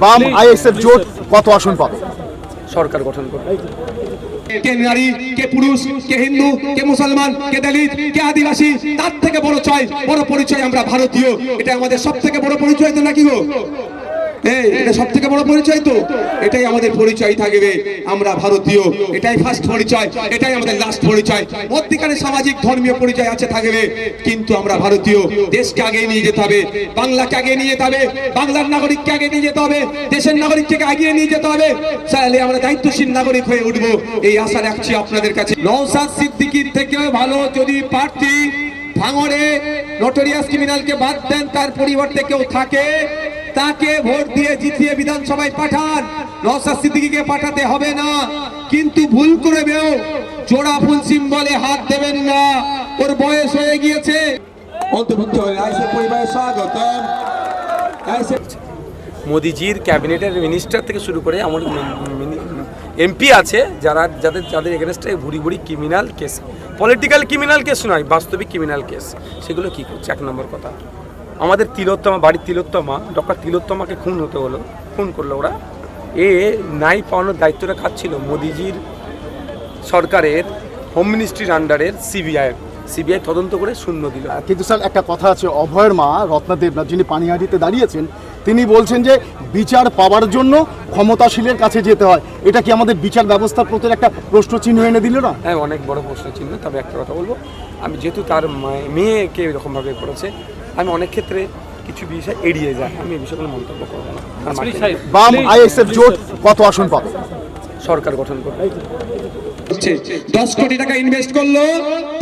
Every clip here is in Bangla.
বাম আইএসএফ জোট কত আসন পাবে? সরকার গঠন করবে। কে নারী, কে পুরুষ, কে হিন্দু, কে মুসলমান, কে দলিত, কে আদিবাসী, তার থেকে বড় পরিচয় আমরা ভারতীয়। এটা আমাদের সব থেকে বড় পরিচয় তো নাকি গো? এটা সব থেকে বড় পরিচয় তো, এটাই আমাদের পরিচয় থাকবে, আমরা ভারতীয়। এটাই ফার্স্ট পরিচয়, এটাই আমাদের লাস্ট পরিচয়। মধ্যখানে সামাজিক ধর্মীয় পরিচয় আছে থাকবে, কিন্তু আমরা ভারতীয়। দেশকে আগে নিয়ে যেতে হবে, বাংলাকে আগে নিয়ে যেতে হবে, বাংলার নাগরিককে আগে নিয়ে যেতে হবে, দেশের নাগরিককে আগিয়ে নিয়ে যেতে হবে। তাহলে আমরা দায়িত্বশীল নাগরিক হয়ে উঠবো, এই আশা রাখছি আপনাদের কাছে। নওশাদ সিদ্দিকীর থেকে ভালো যদি প্রার্থী ভাঙড়ে নটোরিয়াস ক্রিমিনালকে বাদ দেন, তার পরিবর্তে কেউ থাকে, তাকে ভোট দিয়ে জিতিয়ে বিধানসভায় পাঠান। নওশাদ সিদ্দিকীকে পাঠাতে হবে না, কিন্তু ভুল করবেও জোড়া ফুল সিম্বলে হাত দেবেন না, ওর বয়স হয়ে গিয়েছে। অন্তর্ভুক্ত পরিবারের স্বাগত। মোদিজির ক্যাবিনেটের মিনিস্টার থেকে শুরু করে আমার এমপি আছে যাদের এগেনস্টে ভুড়ি ভুড়ি criminal case, political criminal case নয়, বাস্তবিক ক্রিমিনাল কেস, সেগুলো কী করছে? এক নম্বর কথা, আমাদের তিলোত্তমা, বাড়ির তিলোত্তমা, ডক্টর তিলোত্তমাকে খুন করলো ওরা। নাই পাওয়ানোর দায়িত্বটা খাচ্ছিল মোদিজির সরকারের হোম মিনিস্ট্রির আন্ডারের সিবিআই তদন্ত করে শূন্য দিল। কিন্তু স্যার একটা কথা আছে, অভয়ের মা রত্না দেবনাথ যিনি পানিহাটিতে দাঁড়িয়েছেন, তিনি বলছেন যে বিচার পাওয়ার জন্য ক্ষমতাশীলের কাছে যেতে হয়। এটা কি আমাদের বিচার ব্যবস্থার প্রতি একটা প্রশ্ন চিহ্ন এনে দিল না? হ্যাঁ, অনেক বড় প্রশ্ন চিহ্ন। তবে একটা কথা বলবো, আমি যেহেতু তার মেয়েকে এরকমভাবে করেছে, আমি অনেক ক্ষেত্রে কিছু বিষয় এড়িয়ে যায়, আমি এই বিষয়গুলো মন্তব্য করবো না। বাম আইএসএফ জোট কত আসন পাবে? সরকার গঠন করবে। 10 কোটি টাকা ইনভেস্ট করলো,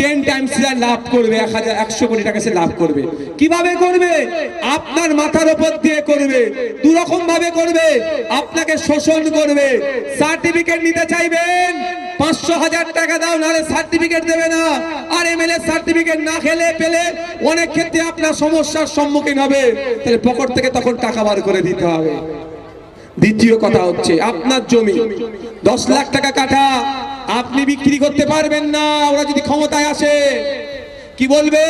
10 টাইমস লাভ করবে, 100 কোটি টাকা সে লাভ করবে। কিভাবে করবে? আপনার মাথার উপর দিয়ে করবে, দু রকম ভাবে করবে। আপনাকে শোষণ করবে। সার্টিফিকেট নিতে চাইবেন, 500,000 টাকা দাও, নাহলে সার্টিফিকেট দেবে না। আর এমএলএ সার্টিফিকেট না পেলে অনেক ক্ষেত্রে আপনার সমস্যার সম্মুখীন হবে, তাহলে পকেট থেকে তখন টাকা বার করে দিতে হবে। দ্বিতীয় কথা হচ্ছে, আপনার জমি 10 লাখ টাকা কাঠা, আপনি বিক্রি করতে পারবেন না। ওরা যদি ক্ষমতায় আসে কি বলবে?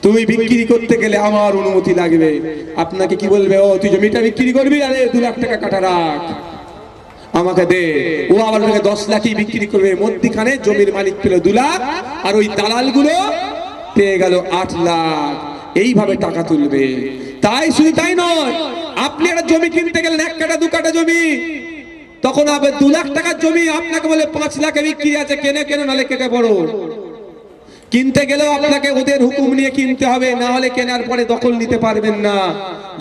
তুই বিক্রি করতে গেলে আমার অনুমতি লাগবে। আপনাকে কি বলবে? ও তুই জমিটা বিক্রি করবি, আরে 2 লাখ টাকা কাঠা রাখ, আমাকে দে। ও আবার 10 লাখই বিক্রি করবে। মধ্যখানে জমির মালিক পেল 2 লাখ, আর ওই দালালগুলো পেয়ে গেল 8 লাখ। এইভাবে টাকা তুলবে। শুধু তাই নয়, আপনি একটা জমি কিনতে গেলেন, 1 কাঠা 2 কাঠা জমি, তখন আবার 2 লাখ টাকার জমি আপনাকে বলে 5 লাখে বিক্রি আছে, কেনে নাহলে কেটে পড়ো। কিনতে গেলেও আপনাকে ওদের হুকুম নিয়ে কিনতে হবে, না হলে কেনার পরে দখল নিতে পারবেন না।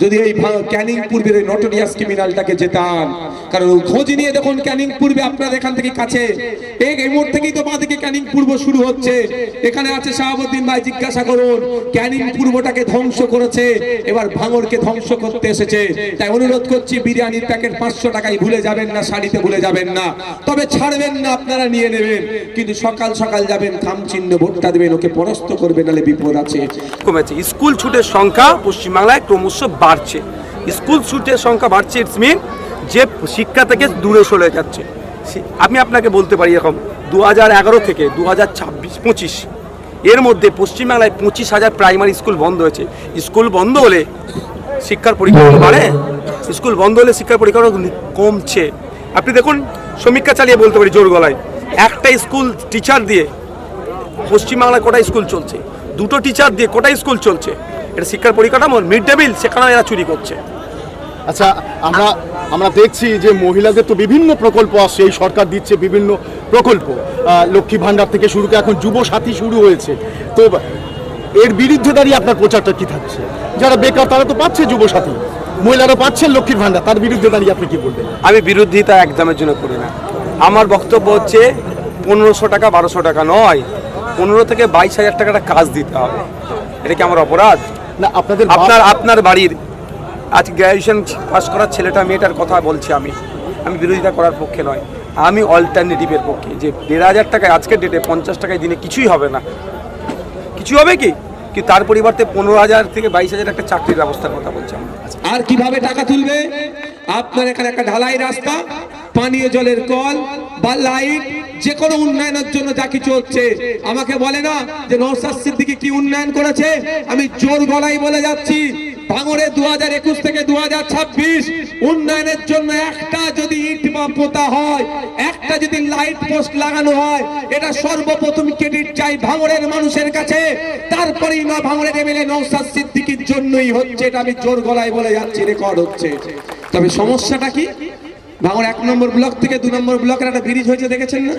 যদি এই ক্যানিং পূর্বের নটোরিয়াস ক্রিমিনালটাকে জেতান, কারণ খোঁজ নিয়ে দেখুন ক্যানিং পূর্বে আপনার এখান থেকে কাছে, এই মোড় থেকেই তো বাঁ দিকে ক্যানিং পূর্ব শুরু হচ্ছে। এখানে আছে শাহাবুদ্দিন ভাই, জিজ্ঞাসা করুন। ক্যানিং পূর্বটাকে ধ্বংস করেছে, এবার ভাঙড়কে ধ্বংস করতে এসেছে। তাই অনুরোধ করছি, বিরিয়ানির প্যাকেট 500 টাকায় ভুলে যাবেন না, শাড়িতে ভুলে যাবেন না, তবে ছাড়বেন না, আপনারা নিয়ে নেবেন। কিন্তু সকাল সকাল যাবেন, থাম চিহ্ন ভোটটা দেবেন, ওকে পরাস্ত করবেন, নাহলে বিপদ আছে। কমেছে স্কুল ছুটের সংখ্যা পশ্চিমবাংলায় ক্রমশ বাড়ছে। স্কুল ছুটের সংখ্যা বাড়ছে, ইটস মিন যে শিক্ষা থেকে দূরে সরে যাচ্ছে। আমি আপনাকে বলতে পারি, এরকম 2011 থেকে 2024-25 এর মধ্যে পশ্চিমবাংলায় 25,000 প্রাইমারি স্কুল বন্ধ হয়েছে। স্কুল বন্ধ হলে শিক্ষার পরিকাঠামো বাড়ে, স্কুল বন্ধ হলে শিক্ষার পরিকাঠামো কমছে। আপনি দেখুন, সমীক্ষা চালিয়ে বলতে পারি জোর গলায়, একটা স্কুল টিচার দিয়ে পশ্চিমবাংলায় কটা স্কুল চলছে? 2টো টিচার দিয়ে কটা স্কুল চলছে? এটা শিক্ষার পরিকাঠামো। মিড ডে মিল, সেখানে এরা চুরি করছে। আচ্ছা, আমরা দেখছি যে মহিলাদের তো বিভিন্ন প্রকল্প আসছে, এই সরকার দিচ্ছে বিভিন্ন প্রকল্প, লক্ষ্মী ভাণ্ডার থেকে শুরু করে এখন যুব সাথী শুরু হয়েছে। তো এর বিরুদ্ধে দাঁড়িয়ে আপনার প্রচারটা কি থাকছে? যারা বেকার তারা তো পাচ্ছে যুব সাথী, মহিলারা পাচ্ছেন লক্ষ্মীর ভাণ্ডার, তার বিরুদ্ধে দাঁড়িয়ে আপনি কি বলবেন? আমি বিরোধিতা একদমের জন্য করি না। আমার বক্তব্য হচ্ছে 1500 টাকা 1200 টাকা নয়, 15 থেকে 22,000 টাকাটা কাজ দিতে হবে। এটা কি আমার অপরাধ? না, আপনার বাড়ির আজ গ্র্যাজুয়েশন পাস করার ছেলেটা মেয়েটার কথা বলছি। আমি বিরোধিতা করার পক্ষে নয়, আমি অল্টারনেটিভের পক্ষে। যে 1,500 টাকায় আজকের ডেটে 50 টাকায় দিনে কিছুই হবে না। কিছু হবে কি তার পরিবর্তে 15,000 থেকে 22,000 একটা চাকরির ব্যবস্থার কথা বলছি। আর কিভাবে টাকা তুলবে? আপনার এখানে একটা ঢালাই রাস্তা, পানীয় জলের কল বা লাইট, যে কোনো উন্নয়নের জন্য যা কিছু হচ্ছে, আমাকে বলে না যে নওশাদ সিদ্দিকী কি উন্নয়ন করেছে। আমি জোর গলায় বলে যাচ্ছি, ভাঙড়ে 2021 থেকে 2026 উন্নয়নের জন্য একটা যদি ইট বা পোতা হয়, একটা যদি লাইট পোস্ট লাগানো হয়, এটা সর্বপ্রথম ক্রেডিট চাই ভাঙড়ের মানুষের কাছে। তারপরেই না ভাঙড়ের এমএলএ নওশাদ সিদ্দিকীর জন্যই হচ্ছে, এটা আমি জোর গলায় বলে যাচ্ছি, রেকর্ড হচ্ছে। তবে সমস্যাটা কি, ভাঙড় 1 নম্বর ব্লক থেকে 2 নম্বর ব্লকের একটা ব্রিজ হয়েছে, দেখেছেন না?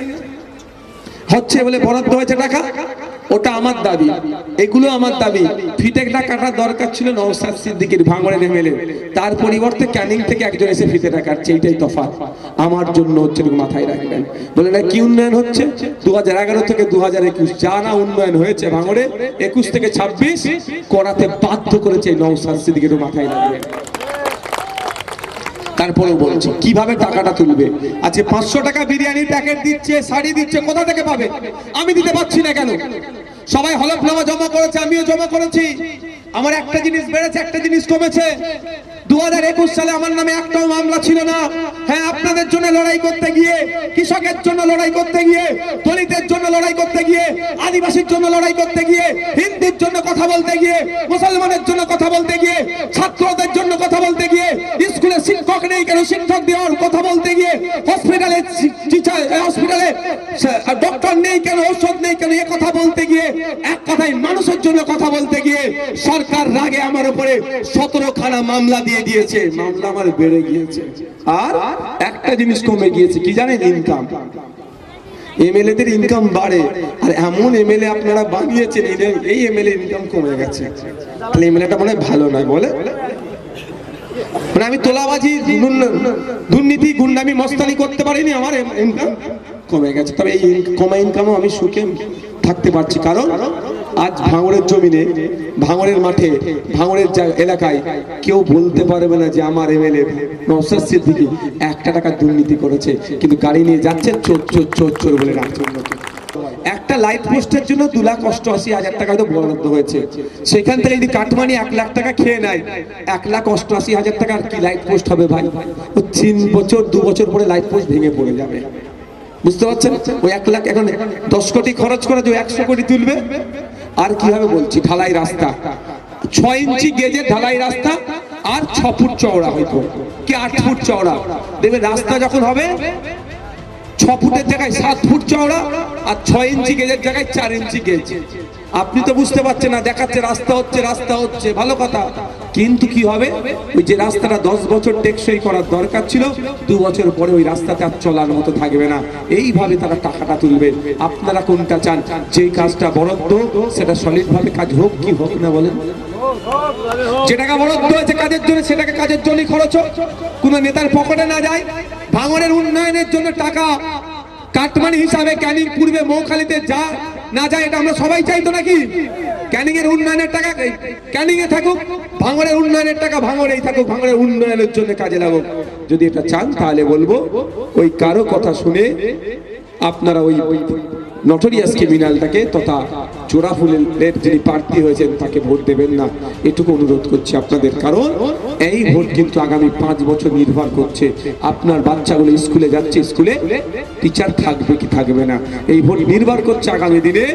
হচ্ছে বলে বরাদ্দ হয়েছে টাকা, ওটা আমার দাবি, এগুলো আমার দাবি। ফিতেটা কাটার দরকার ছিল নওশাদ সিদ্দিকীর, ভাঙড়ের এমএলএ, তার পরিবর্তে ক্যানিং থেকে একজন এসে ফিতেটা কাটছে, এইটাই তফাৎ আমার জন্য হচ্ছে, মাথায় রাখবেন। বলে না কি উন্নয়ন হচ্ছে 2011 থেকে 2021, যা না উন্নয়ন হয়েছে ভাঙড়ে 21 থেকে 26 করাতে বাধ্য করেছে নওশাদ সিদ্দিকীর, মাথায় রাখবেন। তারপরেও বলছি কিভাবে টাকাটা তুলবে। আজকে 500 টাকা বিরিয়ানির প্যাকেট দিচ্ছে, শাড়ি দিচ্ছে, কোথা থেকে পাবে? আমি দিতে পারছি না কেন? সবাই হলফনামা জমা করেছে, আমিও জমা করেছি। আমার একটা জিনিস বেড়েছে, একটা জিনিস কমেছে। 2021 সালে আমার নামে একটাও মামলা ছিল না। হ্যাঁ, আপনাদের জন্য লড়াই করতে গিয়ে, কৃষকের জন্য লড়াই করতে গিয়ে, দলিতের জন্য লড়াই করতে গিয়ে, আদিবাসীর জন্য লড়াই করতে গিয়ে, হিন্দুর জন্য কথা বলতে গিয়ে, মুসলমানের জন্য কথা বলতে গিয়ে, ছাত্রদের জন্য কথা বলতে গিয়ে, স্কুলে শিক্ষক নেই কেন শিক্ষক দেওয়ার কথা বলতে গিয়ে, হসপিটালে হসপিটালে ডক্টর নেই কেন, ঔষধ নেই কেন, এ কথা বলতে গিয়ে, এক কথায় মানুষের জন্য কথা বলতে গিয়ে সরকার রাগে আমার উপরে 17খানা মামলা দিয়ে দিয়েছে। মামলা আমার বেড়ে গিয়েছে, আর একটা জিনিস কমে গিয়েছে, কি জানেন? ইনকাম। এমএলএদের ইনকাম বাড়ে, আর এমন এমএলএ আপনারা বানিয়েছেন, এই এমএলএ ইনকাম কমে গেছে। তাহলে এমএলএটা মনে হয় ভালো নয়, বলে মানে আমি তোলাবাজি, দুর্নীতি, গুন্ডামি, মস্তানি করতে পারিনি, আমার ইনকাম কমে গেছে। তবে এই কমা ইনকামও আমি সুখে থাকতে পারছি, কারণ আজ ভাঙড়ের জমিনে, ভাঙড়ের মাঠে, ভাঙড়ের এলাকায় কেউ বলতে পারবে না যে আমার এমএলএ নওশাদ সিদ্দিকী 1 টাকা দুর্নীতি করেছে, কিন্তু গাড়ি নিয়ে যাচ্ছে চোর চোর চোর চোর বলে ডাকছে। একটা লাইট পোস্টের জন্য 2,88,000 টাকা তো বরাদ্দ হয়েছে, সেখান থেকে যদি কাটমানি 1 লাখ টাকা খেয়ে নেয়, 1,88,000 টাকার কি লাইট পোস্ট হবে ভাই? ও 3 বছর 2 বছর পরে লাইট পোস্ট ভেঙে পড়ে যাবে, বুঝতে পারছেন? ওই 1 লাখ এখন 10 কোটি খরচ করে যে 100 কোটি তুলবে। আর কিভাবে বলছি, ঢালাই রাস্তা, 6 ইঞ্চি গেজের ঢালাই রাস্তা, আর 6 ফুট চওড়া, হয়তো কি 8 ফুট চওড়া। দেখবে রাস্তা যখন হবে 6 ফুটের জায়গায় 7 ফুট চওড়া, আর 6 ইঞ্চি গেজের জায়গায় 4 ইঞ্চি গেজ। আপনি তো বুঝতে পারছেন না, দেখাচ্ছে রাস্তা হচ্ছে, রাস্তা হচ্ছে, ভালো কথা, কিন্তু কি হবে? ওই যে রাস্তাটা 10 বছর টেকসই করার দরকার ছিল, 2 বছর পরে ওই রাস্তাতে আর চলার মতো থাকবে না। এইভাবে তারা টাকাটা তুলবে। আপনারা কোনটা চান? যেই কাজটা বরাদ্দ সেটা সলিড ভাবে কাজ হোক, কি হোক না বলেন? যে টাকা বরাদ্দ হয়েছে কাজের জন্য, সেটাকে কাজের জন্যই খরচ হোক, কোনো নেতার পকেটে না যায়। ভাঙড়ের উন্নয়নের জন্য টাকা কাটমানি হিসাবে ক্যানিং পূর্বে মৌখালীতে যা না যায়, এটা আমরা সবাই চাইতো নাকি? ক্যানিং এর উন্নয়নের টাকা ক্যানিং এ থাকুক, ভাঙড়ের উন্নয়নের টাকা ভাঙড়েই থাকুক, ভাঙড়ের উন্নয়নের জন্য কাজে লাগুক। যদি এটা চান তাহলে বলবো, ওই কারো কথা শুনে আপনারা ওই নটোরিয়াস ক্রিমিনালটাকে তথা চোরাফুলের যিনি প্রার্থী হয়েছেন তাকে ভোট দেবেন না, এটুকু অনুরোধ করছি আপনাদের। কারণ এই ভোট কিন্তু আগামী 5 বছর নির্ভর করছে আপনার বাচ্চাগুলো স্কুলে যাচ্ছে, স্কুলে টিচার থাকবে কি থাকবে না, এই ভোট নির্ভর করছে আগামী দিনে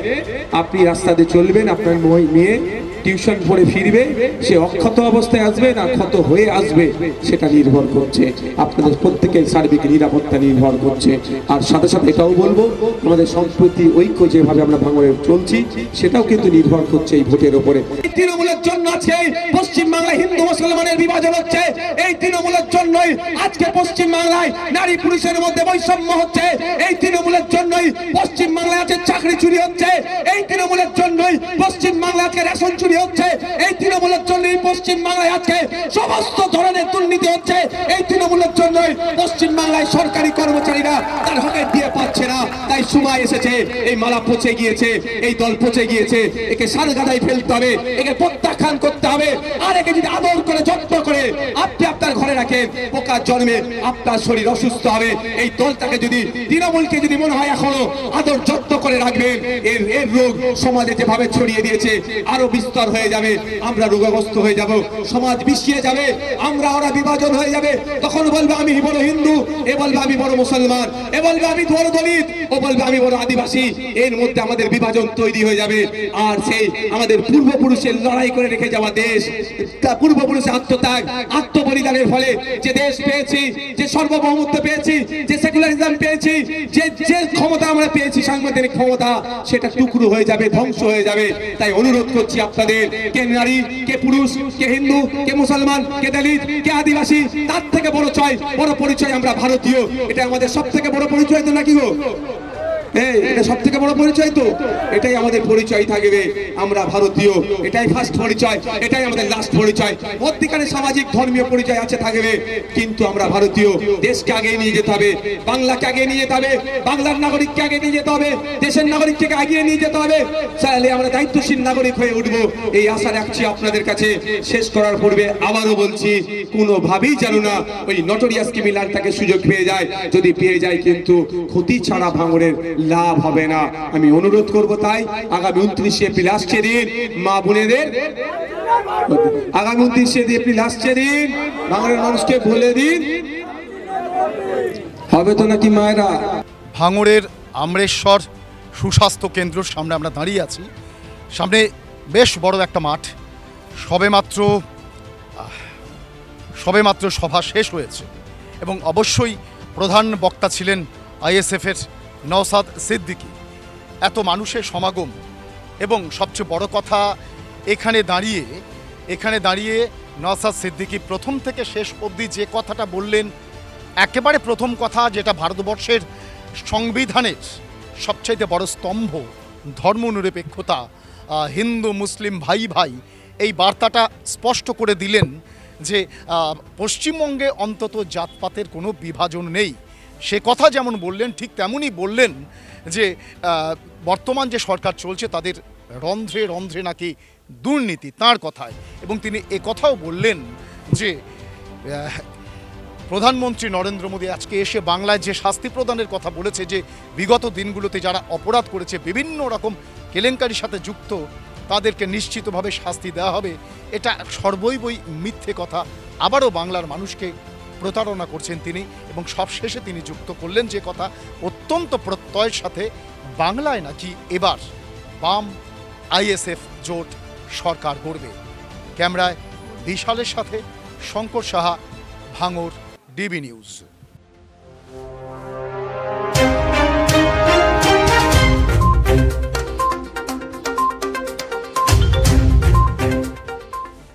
আপনি রাস্তাতে চলবেন, আপনার মেয়ে টিউশন পড়ে ফিরবে, সে অক্ষত অবস্থায় আসবে না ক্ষত হয়ে আসবে, সেটা নির্ভর করছে আপনাদের প্রত্যেকের সার্বিক নিরাপত্তা নির্ভর করছে। আর সাথে সাথে এটাও বলবো, আমাদের সম্প্রতি ঐক্য যেভাবে আমরা ভাঙড়ে চলছি, সেটাও কিন্তু নির্ভর করছে এই ভোটের উপরে। তৃণমূলের জন্য আজকে পশ্চিমবাংলায় হিন্দু মুসলমানের বিভাজন হচ্ছে, এই তৃণমূলের জন্যই আজকে পশ্চিমবাংলায় নারী পুরুষের মধ্যে বৈষম্য হচ্ছে, এই তৃণমূলের জন্যই পশ্চিমবাংলায় আজকে চাকরি চুরি হচ্ছে, এই তৃণমূলের জন্যই পশ্চিমবাংলায় আজকে রেশন চুরি হচ্ছে, এই তৃণমূলের জন্যই পশ্চিমবাংলায় আজকে সমস্ত ধরনের দুর্নীতি হচ্ছে, এই তৃণমূলের জন্যই পশ্চিমবাংলায় সরকারি কর্মচারীরা তার হকের দিয়ে পাচ্ছে না। তাই সময় এসেছে, এই মালা পচে গিয়েছে, এই দল পচে গিয়েছে, একে সারগাদায় ফেলতে হবে, একে প্রত্যাখ্যান করতে হবে। আর একে যদি আদর করে যত্ন করে আপনি আপনার ঘরে রাখেন, পোকা জন্মে আপনার শরীর অসুস্থ হবে। এই দলটাকে যদি, তৃণমূলকে যদি মনে হয় এখনো আদর যত্ন করে রাখবেন, এর রোগ সমাজে যেভাবে ছড়িয়ে দিয়েছে আরো বিস্তর অন্তর হয়ে যাবে, আমরা রোগগ্রস্ত হয়ে যাব, সমাজ বিষিয়ে যাবে, ওরা বিভাজন হয়ে যাবে। তখন বলবে আমি বড় হিন্দু, এ বলবে আমি বড় মুসলমান, এ বলবে আমি বড় দলিত, ও বলবে আমি বড় আদিবাসী। এর মধ্যে আমাদের বিভাজন তৈরি হয়ে যাবে। আর সেই আমাদের পূর্বপুরুষের লড়াই করে রেখে যাওয়া দেশ, তা পূর্বপুরুষের আত্মত্যাগ আত্মবলিদানের ফলে যে দেশ পেয়েছি, যে সার্বভৌমত্ব পেয়েছি, যে সেকুলারিজম পেয়েছি, যে ক্ষমতা আমরা পেয়েছি, সাংবিধানিক ক্ষমতা, সেটা টুকরো হয়ে যাবে, ধ্বংস হয়ে যাবে। তাই অনুরোধ করছি আপনাদের, কে নারী, কে পুরুষ, কে হিন্দু, কে মুসলমান, কে দলিত, কে আদিবাসী, তার থেকে বড় পরিচয় আমরা ভারতীয়। এটা আমাদের সব থেকে বড় পরিচয় তো নাকি গো? এটা সব থেকে বড় পরিচয় তো, এটাই আমাদের পরিচয় থাকবে, আমরা ভারতীয়। এটাই ফার্স্ট পরিচয়, এটাই আমাদের লাস্ট পরিচয়। মধ্যিখানে সামাজিক ধর্মীয় পরিচয় আছে থাকবে, কিন্তু আমরা ভারতীয়। দেশকে আগে নিয়ে যেতে হবে, বাংলাকে আগে নিয়ে যেতে হবে, বাংলার নাগরিককে আগে নিয়ে যেতে হবে, দেশের নাগরিককে এগিয়ে নিয়ে যেতে হবে। তাহলে আমরা দায়িত্বশীল নাগরিক হয়ে উঠবো, এই আশা রাখছি আপনাদের কাছে। শেষ করার পূর্বে আবারও বলছি, কোনোভাবেই যেন না ওই নটোরিয়াস ক্রিমিনালটাকে সুযোগ পেয়ে যায়। যদি পেয়ে যায় কিন্তু ক্ষতি ছাড়া ভাঙড়ের লাভ হবে না। আমি অনুরোধ করব, তাই আগামী 29 এপ্রিল আসছে দিন, মা বোনেদের আগামী 29 এপ্রিল আসছে দিন, ভাঙড়ের মানুষকে বলে দিন, হবে তো নাকি মায়েরা? ভাঙড়ের আমরেশ্বর সুস্বাস্থ্য কেন্দ্রের সামনে আমরা দাঁড়িয়ে আছি। সামনে বেশ বড় একটা মাঠ, সবেমাত্র সভা শেষ হয়েছে এবং অবশ্যই প্রধান বক্তা ছিলেন আইএসএফের নওসাদ সিদ্দিকী। এত মানুষের সমাগম এবং সবচেয়ে বড় কথা, এখানে দাঁড়িয়ে নওসাদ সিদ্দিকী প্রথম থেকে শেষ অবধি যে কথাটা বললেন, একেবারে প্রথম কথা, যেটা ভারতবর্ষের সংবিধানের সবচাইতে বড় স্তম্ভ, ধর্মনিরপেক্ষতা, হিন্দু মুসলিম ভাই ভাই, এই বার্তাটা স্পষ্ট করে দিলেন যে পশ্চিমবঙ্গে অন্তত জাতপাতের কোনো বিভাজন নেই। সে কথা যেমন বললেন, ঠিক তেমনই বললেন যে বর্তমান যে সরকার চলছে তাদের রন্ধ্রে রন্ধ্রে নাকি দুর্নীতি, তাঁর কথায়। এবং তিনি কথাও বললেন যে প্রধানমন্ত্রী নরেন্দ্র মোদী আজকে এসে বাংলায় যে শাস্তি প্রদানের কথা বলেছে, যে বিগত দিনগুলোতে যারা অপরাধ করেছে, বিভিন্ন রকম কেলেঙ্কারির সাথে যুক্ত, তাদেরকে নিশ্চিতভাবে শাস্তি দেওয়া হবে, এটা সর্বৈবই মিথ্যে কথা। আবারও বাংলার মানুষকে প্রতারণা করছেন তিনি। এবং সবশেষে তিনি যুক্ত করলেন যে কথা, অত্যন্ত প্রত্যয়ের সাথে, বাংলায় নাকি এবার বাম আইএসএফ জোট সরকার গড়বে। ক্যামেরায় বিশালের সাথে শঙ্কর সাহা, ভাঙড়, ডিবি নিউজ।